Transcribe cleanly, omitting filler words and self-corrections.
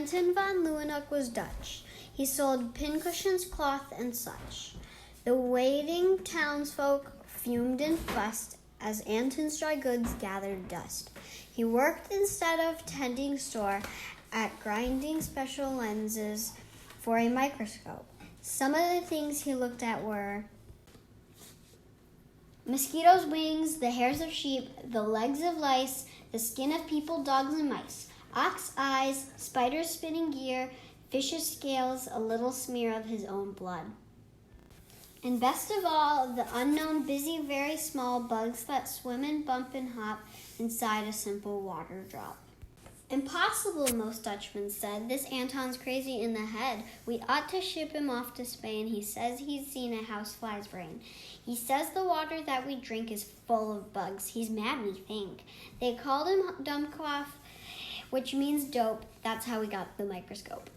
Anton van Leeuwenhoek was Dutch. He sold pincushions, cloth, and such. The waiting townsfolk fumed and fussed as Anton's dry goods gathered dust. He worked instead of tending store at grinding special lenses for a microscope. Some of the things he looked at were mosquitoes' wings, the hairs of sheep, the legs of lice, the skin of people, dogs, and mice, ox eyes, spiders' spinning gear, fish's scales, a little smear of his own blood. And best of all, the unknown, busy, very small bugs that swim and bump and hop inside a simple water drop. Impossible, most Dutchmen said. This Anton's crazy in the head. We ought to ship him off to Spain. He says he's seen a housefly's brain. He says the water that we drink is full of bugs. He's mad, we think. They called him Dummkopf, which means dope. That's how we got the microscope.